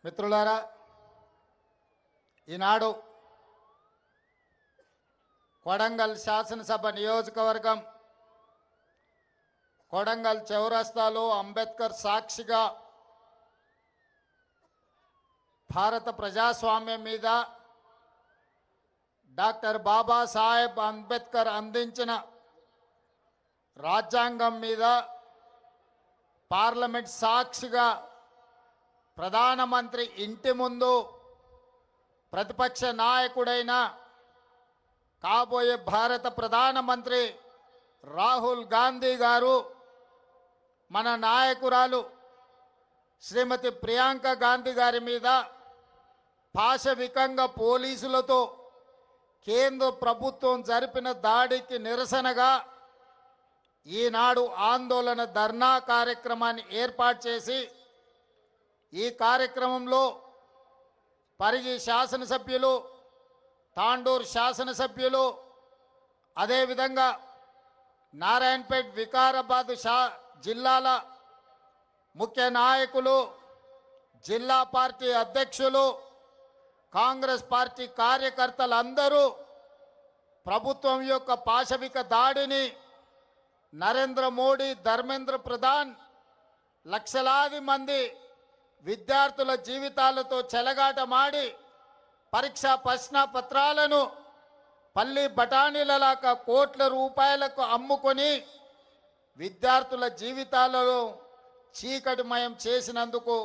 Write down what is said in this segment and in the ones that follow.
మిత్రులారా, ఈనాడు కొడంగల్ శాసనసభ నియోజకవర్గం కొడంగల్ చౌరస్తాలో అంబేద్కర్ సాక్షిగా భారత ప్రజాస్వామ్యం మీద డాక్టర్ బాబాసాహెబ్ అంబేద్కర్ అందించిన రాజ్యాంగం మీద పార్లమెంట్ సాక్షిగా ప్రధానమంత్రి ఇంటి ముందు ప్రతిపక్ష నాయకుడైన కాబోయే భారత ప్రధానమంత్రి రాహుల్ గాంధీ గారు మన నాయకురాలు శ్రీమతి ప్రియాంక గాంధీ గారి మీద పాశవికంగా పోలీసులతో కేంద్ర ప్రభుత్వం జరిపిన దాడికి నిరసనగా ఈనాడు ఆందోళన ధర్నా కార్యక్రమాన్ని ఏర్పాటు చేసి ఈ కార్యక్రమంలో పరిగి శాసనసభ్యులు, తాండూరు శాసనసభ్యులు, అదేవిధంగా నారాయణపేట్, వికారాబాద్ జిల్లాల ముఖ్య నాయకులు, జిల్లా పార్టీ అధ్యక్షులు, కాంగ్రెస్ పార్టీ కార్యకర్తలందరూ ప్రభుత్వం యొక్క పాశవిక దాడిని నరేంద్ర మోడీ, ధర్మేంద్ర ప్రధాన్ లక్షలాది మంది విద్యార్థుల జీవితాలతో చెలగాటమాడి పరీక్షా ప్రశ్న పత్రాలను పల్లి బఠానీలలాగా కోట్ల రూపాయలకు అమ్ముకొని విద్యార్థుల జీవితాలలో చీకటిమయం చేసినందుకు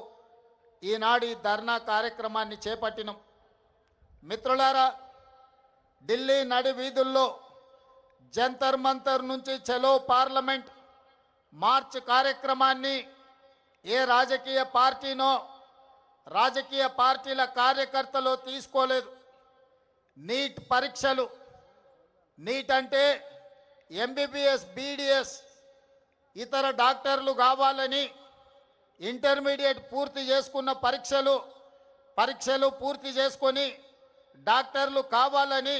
ఈనాడు ఈ ధర్నా కార్యక్రమాన్ని చేపట్టినాం. మిత్రులారా, ఢిల్లీ నడి వీధుల్లో జంతర్ మంతర్ నుంచి చలో పార్లమెంట్ మార్చ్ కార్యక్రమాన్ని ఏ రాజకీయ పార్టీనో, రాజకీయ పార్టీల కార్యకర్తలు తీసుకోలేదు. నీట్ పరీక్షలు, నీట్ అంటే ఎంబీబీఎస్, బీడీఎస్ ఇతర డాక్టర్లు కావాలని ఇంటర్మీడియట్ పూర్తి చేసుకున్న పరీక్షలు పూర్తి చేసుకొని డాక్టర్లు కావాలని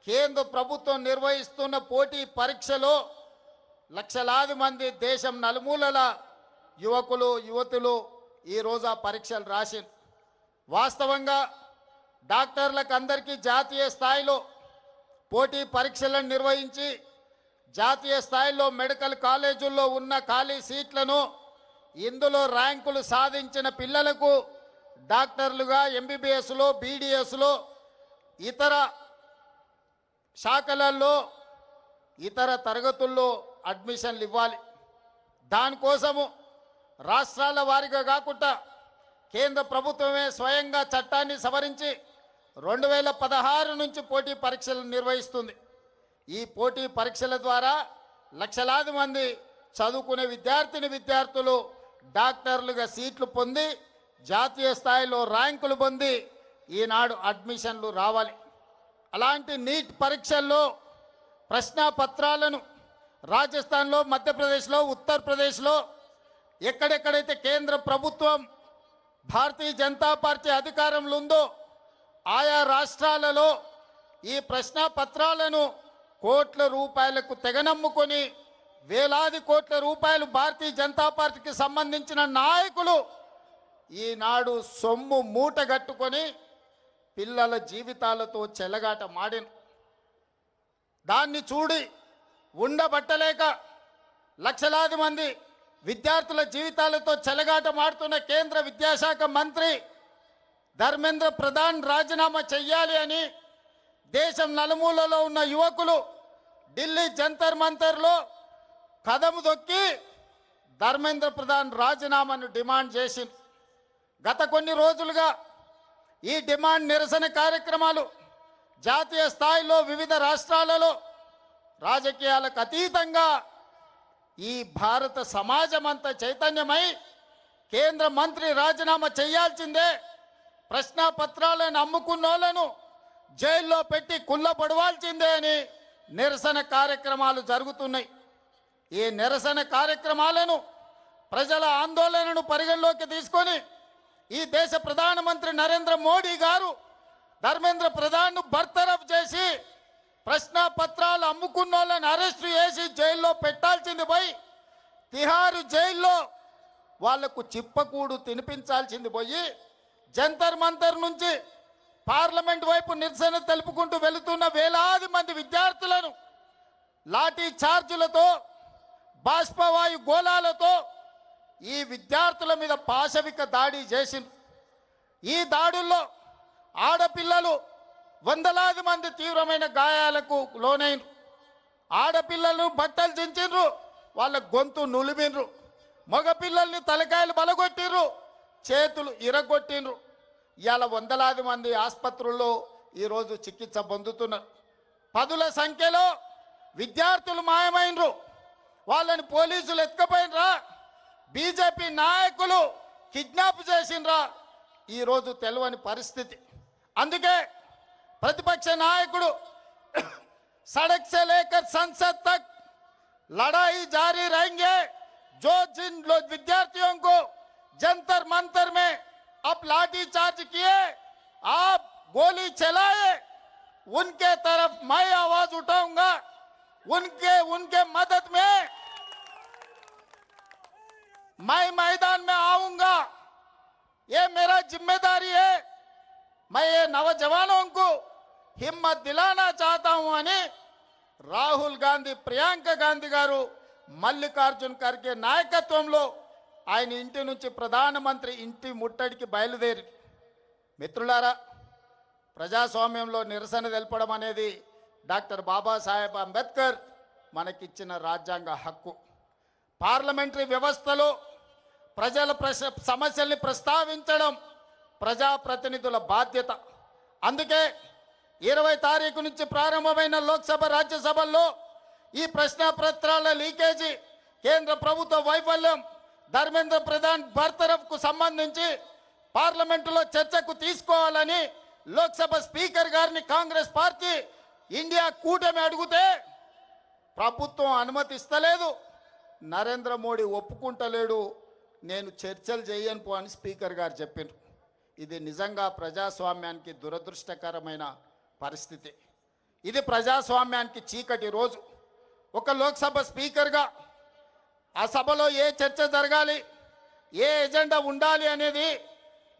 కేంద్ర ప్రభుత్వం నిర్వహిస్తున్న పోటీ పరీక్షలో లక్షలాది మంది దేశం నలుమూలల యువకులు, యువతులు ఈరోజు ఆ పరీక్షలు రాసి వాస్తవంగా డాక్టర్లకు అందరికీ జాతీయ స్థాయిలో పోటీ పరీక్షలను నిర్వహించి జాతీయ స్థాయిలో మెడికల్ కాలేజీల్లో ఉన్న ఖాళీ సీట్లను ఇందులో ర్యాంకులు సాధించిన పిల్లలకు డాక్టర్లుగా ఎంబీబీఎస్లో, బీడీఎస్లో ఇతర శాఖలలో ఇతర తరగతుల్లో అడ్మిషన్లు ఇవ్వాలి. దానికోసము రాష్ట్రాల వారీగా కాకుండా కేంద్ర ప్రభుత్వమే స్వయంగా చట్టాన్ని సవరించి 2016 నుంచి పోటీ పరీక్షలు నిర్వహిస్తుంది. ఈ పోటీ పరీక్షల ద్వారా లక్షలాది మంది చదువుకునే విద్యార్థులు డాక్టర్లుగా సీట్లు పొంది జాతీయ స్థాయిలో ర్యాంకులు పొంది ఈనాడు అడ్మిషన్లు రావాలి. అలాంటి నీట్ పరీక్షల్లో ప్రశ్నాపత్రాలను రాజస్థాన్లో, మధ్యప్రదేశ్లో, ఉత్తరప్రదేశ్లో ఎక్కడెక్కడైతే కేంద్ర ప్రభుత్వం భారతీయ జనతా పార్టీ అధికారంలో ఉందో ఆయా రాష్ట్రాలలో ఈ ప్రశ్నాపత్రాలను కోట్ల రూపాయలకు తెగనమ్ముకొని వేలాది కోట్ల రూపాయలు భారతీయ జనతా పార్టీకి సంబంధించిన నాయకులు ఈనాడు సొమ్ము మూటగట్టుకొని పిల్లల జీవితాలతో చెలగాట మాడిన దాన్ని చూడి ఉండబట్టలేక లక్షలాది మంది విద్యార్థుల జీవితాలతో చెలగాట మాడుతున్న కేంద్ర విద్యాశాఖ మంత్రి ధర్మేంద్ర ప్రధాన్ రాజీనామా చెయ్యాలి అని దేశం నలుమూలలో ఉన్న యువకులు ఢిల్లీ జంతర్ మంతర్లో కదము దొక్కి ధర్మేంద్ర ప్రధాన్ రాజీనామాను డిమాండ్ చేసింది. గత కొన్ని రోజులుగా ఈ డిమాండ్ నిరసన కార్యక్రమాలు జాతీయ స్థాయిలో వివిధ రాష్ట్రాలలో రాజకీయాలకు అతీతంగా ఈ భారత సమాజం అంతా చైతన్యమై కేంద్ర మంత్రి రాజీనామా చేయాల్సిందే, ప్రశ్నాపత్రాలను అమ్ముకున్నోళ్లను జైల్లో పెట్టి కుళ్ళపడవాల్సిందే అని నిరసన కార్యక్రమాలు జరుగుతున్నాయి. ఈ నిరసన కార్యక్రమాలను ప్రజల ఆందోళనను పరిగణలోకి తీసుకొని ఈ దేశ ప్రధానమంత్రి నరేంద్ర మోడీ గారు ధర్మేంద్ర ప్రధాన్ను బర్తరఫ్ చేసి ప్రశ్న పత్రాలు అమ్ముకున్న వాళ్ళని అరెస్టు చేసి జైల్లో పెట్టాల్సింది పోయి తిహారు జైల్లో వాళ్లకు చిప్పకూడు తినిపించాల్సింది పోయి జంతర్ మంతర్ నుంచి పార్లమెంట్ వైపు నిరసన తెలుపుకుంటూ వెళుతున్న వేలాది మంది విద్యార్థులను లాఠీ చార్జులతో బాష్పవాయు గోళాలతో ఈ విద్యార్థుల మీద పాశవిక దాడి చేసింది. ఈ దాడుల్లో ఆడపిల్లలు వందలాది మంది తీవ్రమైన గాయాలకు లోనైనరు. ఆడపిల్లలను బట్టలు చించిండ్రు, వాళ్ళ గొంతు నులిమిండ్రు. మగపిల్లల్ని తలకాయలు బలగొట్టిండ్రు, చేతులు ఇరగొట్టిండ్రు. ఇవాళ వందలాది మంది ఆసుపత్రుల్లో ఈరోజు చికిత్స పొందుతున్నారు. పదుల సంఖ్యలో విద్యార్థులు మాయమైనరు. వాళ్ళని పోలీసులు ఎత్తుకపోయినరా, బీజేపీ నాయకులు కిడ్నాప్ చేసినరా, ఈరోజు తెలియని పరిస్థితి. అందుకే प्रतिपक्ष नायकुడు सड़क से लेकर संसद तक लड़ाई जारी रहेंगे। जो जिन लोग विद्यार्थियों को जंतर मंतर में अब लाठी चार्ज किए, आप गोली चलाए, उनके तरफ मैं आवाज उठाऊंगा, उनके मदद में मैं मैदान में आऊंगा। ये मेरा जिम्मेदारी है। मैं ये नौजवानों को हिम्मत दिलाना चाहता हूं అని రాహుల్ గాంధీ, ప్రియాంక గాంధీ గారు మల్లికార్జున్ ఖర్గే నాయకత్వంలో ఆయన ఇంటి నుంచి ప్రధానమంత్రి ఇంటి ముట్టడికి బయలుదేరి. మిత్రులారా, ప్రజాస్వామ్యంలో నిరసన తెలపడం అనేది డాక్టర్ బాబాసాహెబ్ అంబేద్కర్ మనకిచ్చిన రాజ్యాంగ హక్కు. పార్లమెంటరీ వ్యవస్థలో ప్రజల సమస్యల్ని ప్రస్తావించడం ప్రజాప్రతినిధుల బాధ్యత. అందుకే 20 తారీఖు నుంచి ప్రారంభమైన లోక్సభ రాజ్యసభల్లో ఈ ప్రశ్న పత్రాల లీకేజీ, కేంద్ర ప్రభుత్వ వైఫల్యం, ధర్మేంద్ర ప్రధాన్ బర్తరఫ్కు సంబంధించి పార్లమెంటులో చర్చకు తీసుకోవాలని లోక్సభ స్పీకర్ గారిని కాంగ్రెస్ పార్టీ ఇండియా కూటమి అడిగితే ప్రభుత్వం అనుమతిస్తలేదు. నరేంద్ర మోడీ ఒప్పుకుంటలేడు. నేను చర్చలు చేయను పో అని స్పీకర్ గారు చెప్పారు. ఇది నిజంగా ప్రజాస్వామ్యానికి దురదృష్టకరమైన పరిస్థితి. ఇది ప్రజాస్వామ్యానికి చీకటి రోజు. ఒక లోక్సభ స్పీకర్గా ఆ సభలో ఏ చర్చ జరగాలి, ఏ ఎజెండా ఉండాలి అనేది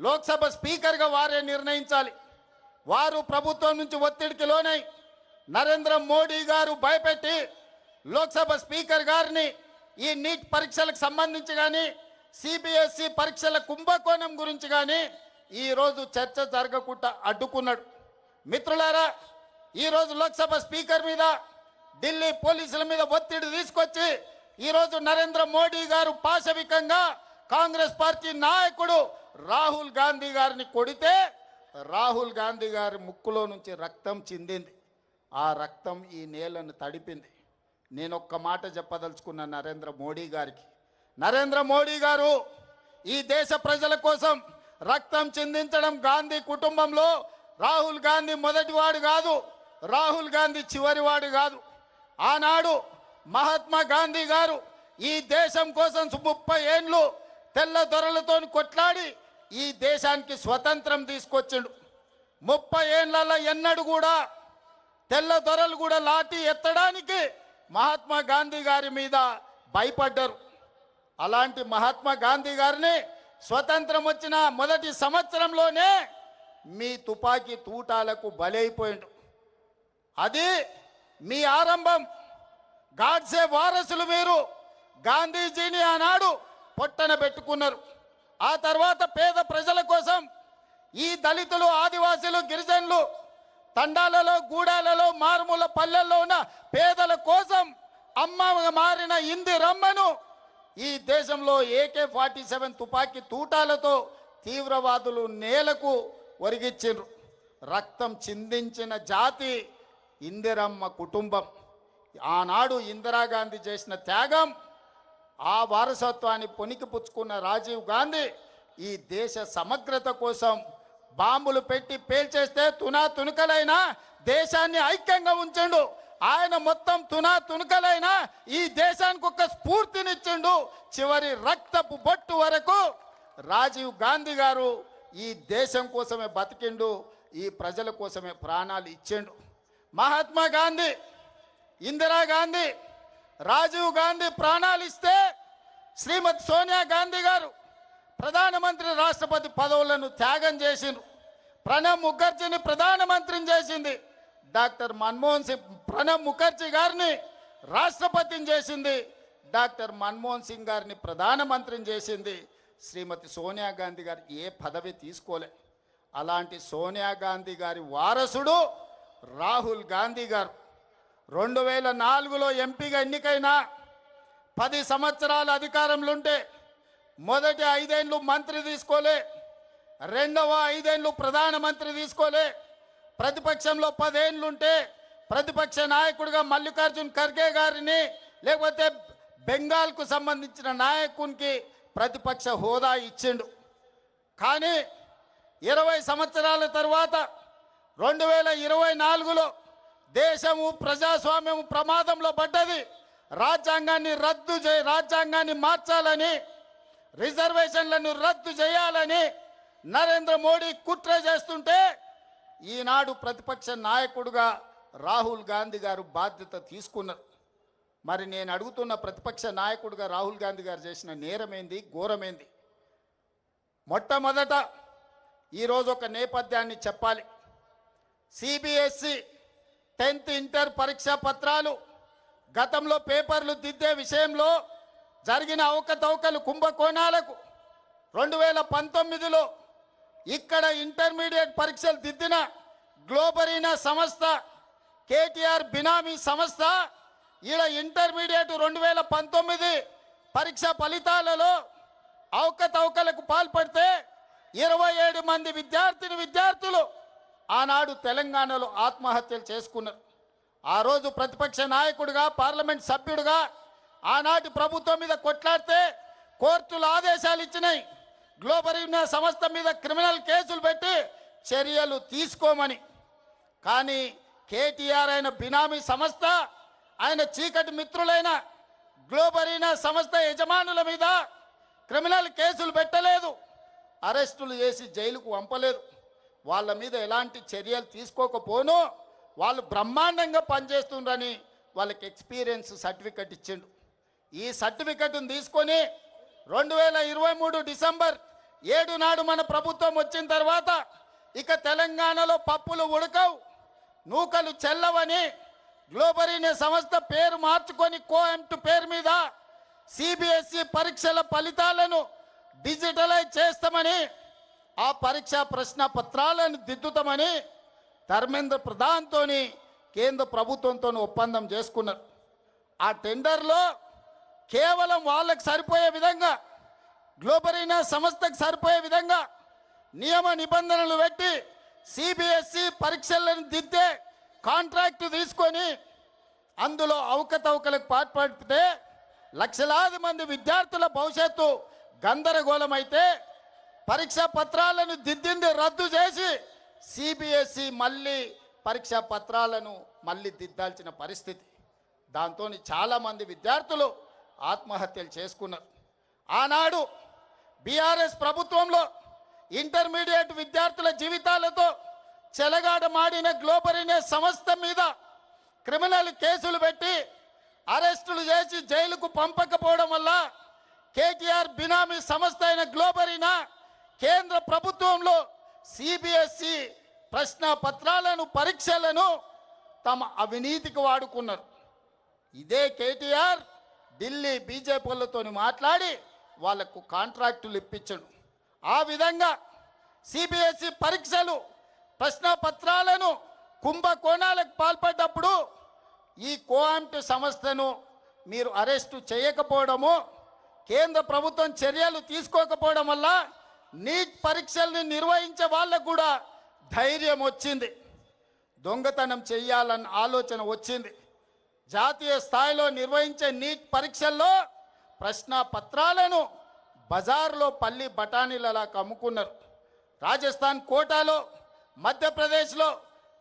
లోక్సభ స్పీకర్గా వారే నిర్ణయించాలి. వారు ప్రభుత్వం నుంచి ఒత్తిడికి లోనై నరేంద్ర మోడీ గారు భయపెట్టి లోక్సభ స్పీకర్ గారిని ఈ నీట్ పరీక్షలకు సంబంధించి కానీ, సిబిఎస్ఈ పరీక్షల కుంభకోణం గురించి కానీ ఈరోజు చర్చ జరగకుండా అడ్డుకున్నాడు. మిత్రులారా, ఈరోజు లోక్సభ స్పీకర్ మీద, ఢిల్లీ పోలీసుల మీద ఒత్తిడి తీసుకొచ్చి ఈరోజు నరేంద్ర మోడీ గారు పాశవికంగా కాంగ్రెస్ పార్టీ నాయకుడు రాహుల్ గాంధీ గారిని కొడితే రాహుల్ గాంధీ గారి ముక్కులో నుంచి రక్తం చిందింది. ఆ రక్తం ఈ నేలను తడిపింది. నేను ఒక్క మాట చెప్పదలుచుకున్న నరేంద్ర మోడీ గారికి, నరేంద్ర మోడీ గారు ఈ దేశ ప్రజల కోసం రక్తం చిందించడం గాంధీ కుటుంబంలో రాహుల్ గాంధీ మొదటివాడు కాదు, రాహుల్ గాంధీ చివరివాడు కాదు. ఆనాడు మహాత్మా గాంధీ గారు ఈ దేశం కోసం 30 ఏళ్ళు తెల్ల దొరలతో కొట్లాడి ఈ దేశానికి స్వతంత్రం తీసుకొచ్చిండు. 30 ఏళ్లలో ఎన్నడూ కూడా తెల్ల దొరలు కూడా లాఠీ ఎత్తడానికి మహాత్మా గాంధీ గారి మీద భయపడ్డారు. అలాంటి మహాత్మా గాంధీ గారిని స్వతంత్రం వచ్చిన మొదటి సంవత్సరంలోనే మీ తుపాకీ తూటాలకు బలైపోయిండు. అది మీ ఆరంభం. గాడ్సే వారసులు మీరు. గాంధీజీని ఆనాడు పొట్టన పెట్టుకున్నారు. ఆ తర్వాత పేద ప్రజల కోసం ఈ దళితులు, ఆదివాసీలు, గిరిజనులు తండాలలో, గూడాలలో, మారుమూల పల్లెల్లో ఉన్న పేదల కోసం అమ్మగా మారిన ఇందిరమ్మను ఈ దేశంలో AK-47 తుపాకీ తూటాలతో తీవ్రవాదులు నేలకు ఒరిగిచ్చిండ్రు. రక్తం చిందించిన జాతి ఇందిరమ్మ కుటుంబం. ఆనాడు ఇందిరాగాంధీ చేసిన త్యాగం, ఆ వారసత్వాన్ని పొనికిపుచ్చుకున్న రాజీవ్ గాంధీ ఈ దేశ సమగ్రత కోసం బాంబులు పెట్టి పేల్చేస్తే తునకలైనా దేశాన్ని ఐక్యంగా ఉంచండు. ఆయన మొత్తం తునకలైనా ఈ దేశానికి ఒక స్ఫూర్తినిచ్చిండు. చివరి రక్తపు బొట్టు వరకు రాజీవ్ గాంధీ గారు ఈ దేశం కోసమే బతికిండు. ఈ ప్రజల కోసమే ప్రాణాలు ఇచ్చిండు. మహాత్మా గాంధీ, ఇందిరాగాంధీ, రాజీవ్ గాంధీ ప్రాణాలు ఇస్తే శ్రీమతి సోనియా గాంధీ గారు ప్రధానమంత్రి రాష్ట్రపతి పదవులను త్యాగం చేసిండ్రు. ప్రణబ్ ముఖర్జీని ప్రధానమంత్రిని చేసింది డాక్టర్ మన్మోహన్ సింగ్. ప్రణబ్ ముఖర్జీ గారిని రాష్ట్రపతిని చేసింది డాక్టర్ మన్మోహన్ సింగ్ గారిని ప్రధానమంత్రిని చేసింది శ్రీమతి సోనియా గాంధీ గారు. ఏ పదవి తీసుకోలే. అలాంటి సోనియా గాంధీ గారి వారసుడు రాహుల్ గాంధీ గారు 2004లో ఎంపీగా ఎన్నికైన 10 సంవత్సరాల అధికారంలో ఉంటే మొదటి 5 ఏళ్ళు మంత్రి తీసుకోలే, రెండవ 5 ఏళ్ళు ప్రధానమంత్రి తీసుకోలే. ప్రతిపక్షంలో 10 ఏళ్ళుంటే ప్రతిపక్ష నాయకుడిగా మల్లికార్జున్ ఖర్గే గారిని, లేకపోతే బెంగాల్కు సంబంధించిన నాయకునికి ప్రతిపక్ష హోదా ఇచ్చిండు. కానీ 20 సంవత్సరాల తర్వాత 2024లో దేశము ప్రజాస్వామ్యము ప్రమాదంలో పడ్డది. రాజ్యాంగాన్ని మార్చాలని, రిజర్వేషన్లను రద్దు చేయాలని నరేంద్ర మోడీ కుట్ర చేస్తుంటే ఈనాడు ప్రతిపక్ష నాయకుడుగా రాహుల్ గాంధీ గారు బాధ్యత తీసుకున్నారు. మరి నేను అడుగుతున్న ప్రతిపక్ష నాయకుడిగా రాహుల్ గాంధీ గారు చేసిన నేరమేంది, ఘోరమేంది? మొట్టమొదట ఈరోజు ఒక నేపథ్యాన్ని చెప్పాలి. సిబిఎస్ఈ 10th ఇంటర్ పరీక్షా పత్రాలు గతంలో పేపర్లు దిద్దే విషయంలో జరిగిన అవకతవకలు, కుంభకోణాలకు 2019లో ఇక్కడ ఇంటర్మీడియట్ పరీక్షలు దిద్దిన గ్లోబరీనా సంస్థ, కేటీఆర్ బినామీ సంస్థ ఈడ ఇంటర్మీడియట్ 2019 పరీక్ష ఫలితాలలో అవకతవకలకు పాల్పడితే 27 మంది విద్యార్థులు ఆనాడు తెలంగాణలో ఆత్మహత్యలు చేసుకున్నారు. ఆ రోజు ప్రతిపక్ష నాయకుడిగా, పార్లమెంట్ సభ్యుడిగా ఆనాటి ప్రభుత్వం మీద కొట్లాడితే కోర్టులు ఆదేశాలు ఇచ్చినాయి గ్లోబరీనా సంస్థ మీద క్రిమినల్ కేసులు పెట్టి చర్యలు తీసుకోమని. కానీ కేటీఆర్ అయిన బినామీ సంస్థ, ఆయన చీకటి మిత్రులైన గ్లోబరీనా సంస్థ యజమానుల మీద క్రిమినల్ కేసులు పెట్టలేదు, అరెస్టులు చేసి జైలుకు పంపలేదు. వాళ్ళ మీద ఎలాంటి చర్యలు తీసుకోకపోను వాళ్ళు బ్రహ్మాండంగా పనిచేస్తుండ్రని వాళ్ళకి ఎక్స్పీరియన్స్ సర్టిఫికెట్ ఇచ్చిండు. ఈ సర్టిఫికెట్ను తీసుకొని 2023 డిసెంబర్ 7 నాడు మన ప్రభుత్వం వచ్చిన తర్వాత ఇక తెలంగాణలో పప్పులు ఉడకవు, నూకలు చెల్లవని గ్లోబరీనా సంస్థ పేరు మార్చుకొని కోఎంట్ పేరు మీద సిబిఎస్ఈ పరీక్షల ఫలితాలను డిజిటలైజ్ చేస్తామని, ఆ పరీక్షా ప్రశ్న పత్రాలను దిద్దుతామని ధర్మేంద్ర ప్రధాన్తో కేంద్ర ప్రభుత్వంతో ఒప్పందం చేసుకున్నారు. ఆ టెండర్లో కేవలం వాళ్ళకి సరిపోయే విధంగా, గ్లోబరీనా సంస్థకు సరిపోయే విధంగా నియమ నిబంధనలు పెట్టి సిబిఎస్ఈ పరీక్షలను దిద్దే కాంట్రాక్టు తీసుకొని అందులో అవకతవకలకు పాల్పడితే లక్షలాది మంది విద్యార్థుల భవిష్యత్తు గందరగోళమైతే పరీక్షా పత్రాలను దిద్దింది రద్దు చేసి సిబిఎస్ఈ మళ్ళీ పరీక్షా పత్రాలను మళ్ళీ దిద్దాల్సిన పరిస్థితి. దాంతో చాలామంది విద్యార్థులు ఆత్మహత్యలు చేసుకున్నారు. ఆనాడు బీఆర్ఎస్ ప్రభుత్వంలో ఇంటర్మీడియట్ విద్యార్థుల జీవితాలతో చెలగాటమాడిన గ్లోబరీనా సంస్థ మీద క్రిమినల్ కేసులు పెట్టి అరెస్టులు చేసి జైలుకు పంపకపోవడం వల్ల కేటీఆర్ బినామీ సంస్థ అయిన గ్లోబరీనా కేంద్ర ప్రభుత్వంలో సిబిఎస్ఈ ప్రశ్న పత్రాలను, పరీక్షలను తమ అవినీతికి వాడుకున్నారు. ఇదే కేటీఆర్ ఢిల్లీ బీజేపీలతో మాట్లాడి వాళ్లకు కాంట్రాక్టులు ఇప్పించడు. ఆ విధంగా సిబిఎస్ఈ పరీక్షలు, ప్రశ్న పత్రాలను కుంభకోణాలకు పాల్పడ్డప్పుడు ఈ కోఆంట్ సంస్థను మీరు అరెస్టు చేయకపోవడము, కేంద్ర ప్రభుత్వం చర్యలు తీసుకోకపోవడం వల్ల నీట్ పరీక్షల్ని నిర్వహించే వాళ్ళకు కూడా ధైర్యం వచ్చింది, దొంగతనం చేయాలన్న ఆలోచన వచ్చింది. జాతీయ స్థాయిలో నిర్వహించే నీట్ పరీక్షల్లో ప్రశ్న పత్రాలను బజార్లో పల్లి బఠానీలలా అమ్ముకున్నారు. రాజస్థాన్ కోటాలో, మధ్యప్రదేశ్లో,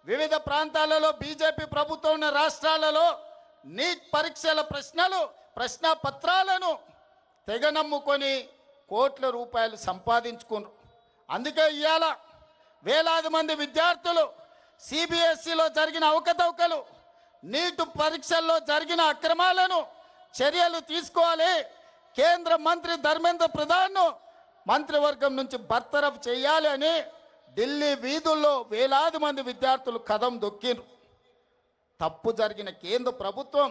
వివిధ ప్రాంతాలలో బీజేపీ ప్రభుత్వం ఉన్న రాష్ట్రాలలో నీట్ పరీక్షల ప్రశ్న పత్రాలను తెగనమ్ముకొని కోట్ల రూపాయలు సంపాదించుకున్నారు. అందుకే ఇవాళ వేలాది మంది విద్యార్థులు సిబిఎస్ఈలో జరిగిన అవకతవకలు, నీట్ పరీక్షల్లో జరిగిన అక్రమాలను చర్యలు తీసుకోవాలి. కేంద్ర మంత్రి ధర్మేంద్ర ప్రధాన్ను మంత్రివర్గం నుంచి బర్తరఫ్ చేయాలి అని ఢిల్లీ వీధుల్లో వేలాది మంది విద్యార్థులు కదం దొక్కిరు. తప్పు జరిగిన కేంద్ర ప్రభుత్వం,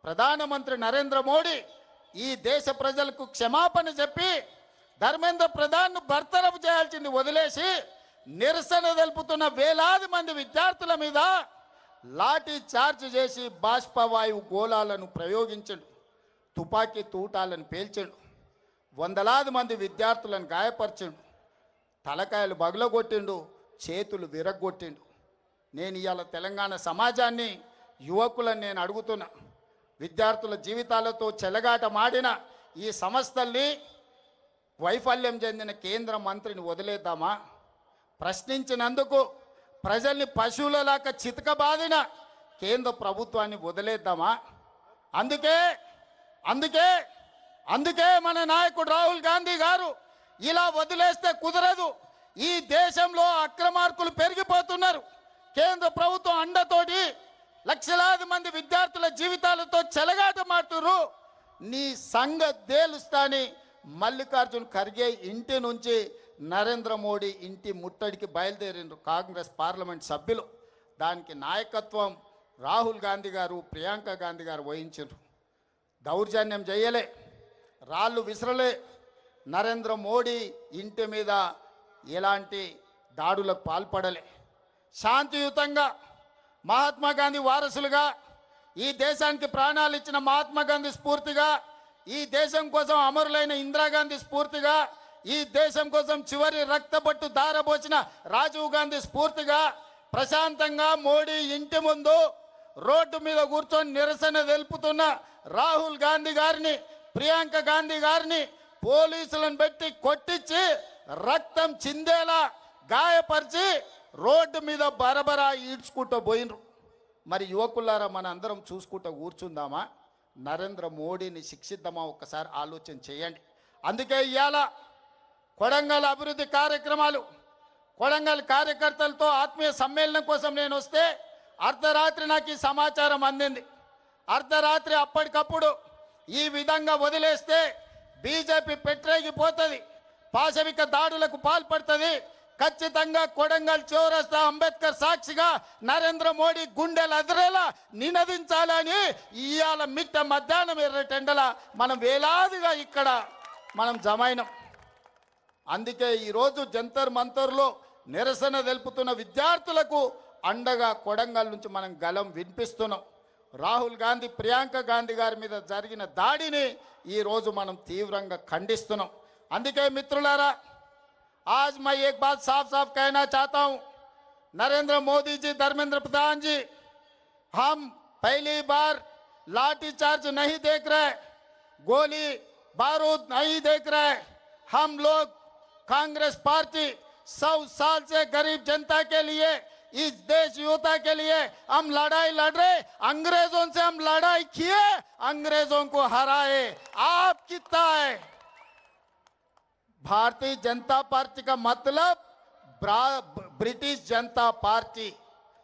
ప్రధానమంత్రి నరేంద్ర మోడీ ఈ దేశ ప్రజలకు క్షమాపణ చెప్పి ధర్మేంద్ర ప్రధాన్ను బర్తరఫ్ చేయాల్సింది వదిలేసి నిరసన తెలుపుతున్న వేలాది మంది విద్యార్థుల మీద లాఠీ చార్జ్ చేసి బాష్పవాయువు గోళాలను ప్రయోగించండు, తుపాకీ తూటాలను పేల్చండు, వందలాది మంది విద్యార్థులను గాయపరిచిండు, తలకాయలు బగలగొట్టిండు, చేతులు విరగ్గొట్టిండు. నేను ఇవాళ తెలంగాణ సమాజాన్ని, యువకులను నేను అడుగుతున్నా, విద్యార్థుల జీవితాలతో చెలగాట మాడిన ఈ సంస్థల్ని వైఫల్యం చెందిన కేంద్ర మంత్రిని వదిలేద్దామా? ప్రశ్నించినందుకు ప్రజల్ని పశువులలాగా చితకబాదిన కేంద్ర ప్రభుత్వాన్ని వదిలేద్దామా? అందుకే అందుకే అందుకే మన నాయకుడు రాహుల్ గాంధీ గారు ఇలా వదిలేస్తే కుదరదు. ఈ దేశంలో అక్రమార్కులు పెరిగిపోతున్నారు. కేంద్ర ప్రభుత్వం అండతోటి లక్షలాది మంది విద్యార్థుల జీవితాలతో చెలగాటమాడుతున్నారు. నీ సంగతి తేలుస్తాని మల్లికార్జున్ ఖర్గే ఇంటి నుంచి నరేంద్ర మోడీ ఇంటి ముట్టడికి బయలుదేరిండ్రు కాంగ్రెస్ పార్లమెంట్ సభ్యులు. దానికి నాయకత్వం రాహుల్ గాంధీ గారు, ప్రియాంక గాంధీ గారు వహించారు. దౌర్జన్యం చేయలే, రాళ్ళు విసరలే, నరేంద్ర మోడీ ఇంటి మీద ఎలాంటి దాడులకు పాల్పడలే. శాంతియుతంగా మహాత్మా గాంధీ వారసులుగా, ఈ దేశానికి ప్రాణాలు ఇచ్చిన మహాత్మా గాంధీ స్ఫూర్తిగా, ఈ దేశం కోసం అమరులైన ఇందిరాగాంధీ స్ఫూర్తిగా, ఈ దేశం కోసం చివరి రక్తపట్టు దారబోసిన రాజీవ్ గాంధీ స్ఫూర్తిగా ప్రశాంతంగా మోడీ ఇంటి ముందు రోడ్డు మీద కూర్చొని నిరసన తెలుపుతున్న రాహుల్ గాంధీ గారిని, ప్రియాంక గాంధీ గారిని పోలీసులను పెట్టి కొట్టించి రక్తం చిందేలా గాయపరిచి రోడ్డు మీద బరబరా ఈడ్చుకుంటూ పోయినరు. మరి యువకులారా, మన అందరం చూసుకుంటూ కూర్చుందామా? నరేంద్ర మోడీని శిక్షిద్దామా? ఒక్కసారి ఆలోచన చేయండి. అందుకే ఇవాళ కొడంగల్ అభివృద్ధి కార్యక్రమాలు, కొడంగల్ కార్యకర్తలతో ఆత్మీయ సమ్మేళనం కోసం నేను వస్తే అర్ధరాత్రి నాకు ఈ సమాచారం అందింది. అర్ధరాత్రి అప్పటికప్పుడు ఈ విధంగా వదిలేస్తే బీజేపీ పెట్టరేగిపోతుంది, పాశవిక దాడులకు పాల్పడుతుంది. ఖచ్చితంగా కొడంగల్ చౌరస్తా అంబేద్కర్ సాక్షిగా నరేంద్ర మోడీ గుండెలు అదిరేలా నినదించాలని ఇవాళ మిట్ట మధ్యాహ్నం ఎర్రటెండల మనం వేలాదిగా ఇక్కడ మనం జమైనం. అందుకే ఈరోజు జంతర్ మంతర్లో నిరసన తెలుపుతున్న విద్యార్థులకు అండగా కొడంగల్ నుంచి మనం గలం వినిపిస్తున్నాం. రాహుల్ గాంధీ, ప్రియాంక గాంధీ గారి మీద జరిగిన దాడిని ఈరోజు మనం తీవ్రంగా ఖండిస్తున్నాం. అందుకే మిత్రులారా, आज मैं एक बात साफ साफ कहना चाहता हूं, नरेंद्र मोदी जी, धर्मेंद्र प्रधान जी, हम पहली बार लाठी चार्ज नहीं देख रहे, गोली बारूद नहीं देख रहे. हम लोग कांग्रेस पार्टी 100 साल से गरीब जनता के लिए, इस देश युवता के लिए हम लड़ाई लड़ रहे. अंग्रेजों से हम लड़ाई किए, अंग्रेजों को हराए. आप कितना है? भारतीय जनता पार्टी का मतलब ब्रिटिश जनता पार्टी,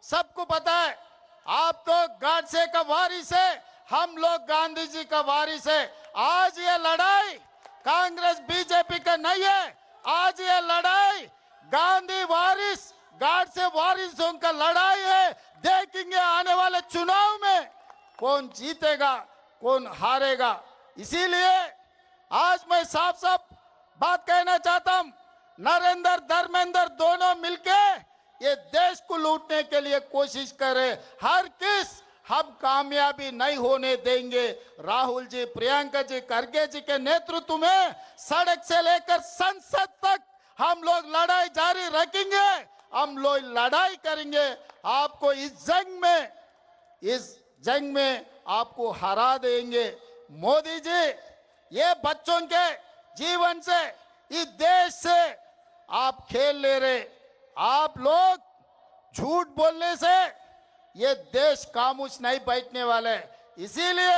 सबको पता है. आप तो गाडसे का वारिस है, हम लोग गांधी जी का वारिस है. आज ये लड़ाई कांग्रेस बीजेपी का नहीं है, आज ये लड़ाई गांधी वारिस, गाडसे वारिसों का लड़ाई है. देखेंगे आने वाले चुनाव में कौन जीतेगा, कौन हारेगा. इसीलिए आज मैं साफ साफ बात कहना चाहता हूं, नरेंद्र धर्मेंद्र दोनों मिलके ये देश को लूटने के लिए कोशिश करे. हर किस हम कामयाबी नहीं होने देंगे. राहुल जी, प्रियंका जी, खरगे जी के नेतृत्व में सड़क से लेकर संसद तक हम लोग लड़ाई जारी रखेंगे. हम लोग लड़ाई करेंगे. आपको इस जंग में आपको हरा देंगे. मोदी जी, ये बच्चों के जीवन से, इस देश से आप खेल ले रहे. आप लोग झूठ बोलने से ये देश खामोश नहीं बैठने वाले. इसीलिए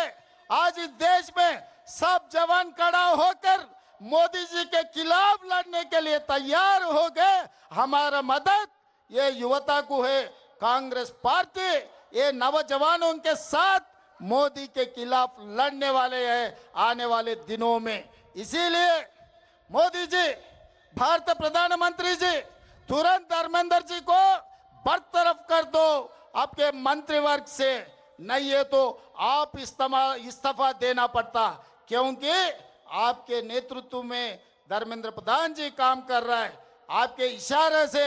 आज इस देश में सब जवान खड़ा होकर मोदी जी के खिलाफ लड़ने के लिए तैयार हो गए. हमारा मदद ये युवता को है। कांग्रेस पार्टी ये नौजवानों के साथ मोदी के खिलाफ लड़ने वाले हैं आने वाले दिनों में। इसीलिए मोदी जी, भारत प्रधानमंत्री जी, तुरंत धर्मेंद्र जी को बरतरफ कर दो आपके मंत्रिवर्ग से, नहीं है तो आप इस्तीफा देना पड़ता, क्योंकि आपके नेतृत्व में धर्मेंद्र प्रधान जी काम कर रहा है। आपके इशारे से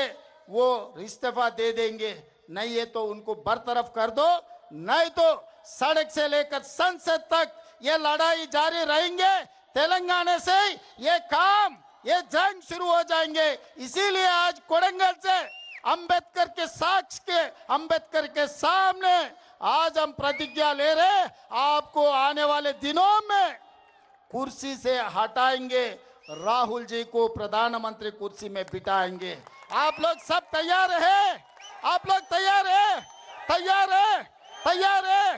वो इस्तीफा दे देंगे, नहीं है तो उनको बरतरफ कर दो, नहीं तो सड़क से लेकर संसद तक ये लड़ाई जारी रहेंगे। तेलंगाना से ये काम, ये जंग शुरू हो जाएंगे। इसीलिए आज कोडंगल से अंबेडकर के साक्ष्य के, अंबेडकर के सामने आज हम प्रतिज्ञा ले रहे, आपको आने वाले दिनों में कुर्सी से हटाएंगे, राहुल जी को प्रधानमंत्री कुर्सी में बिठाएंगे। आप लोग सब तैयार हैं? आप लोग तैयार हैं? तैयार है? तैयार है?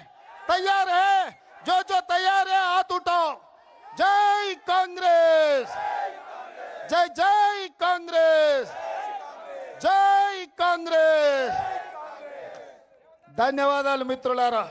तैयार है? जो तैयार है हाथ उठाओ। जय कांग्रेस, जय जय कांग्रेस, जय कांग्रेस। ధన్యవాదాలు మిత్రులారా।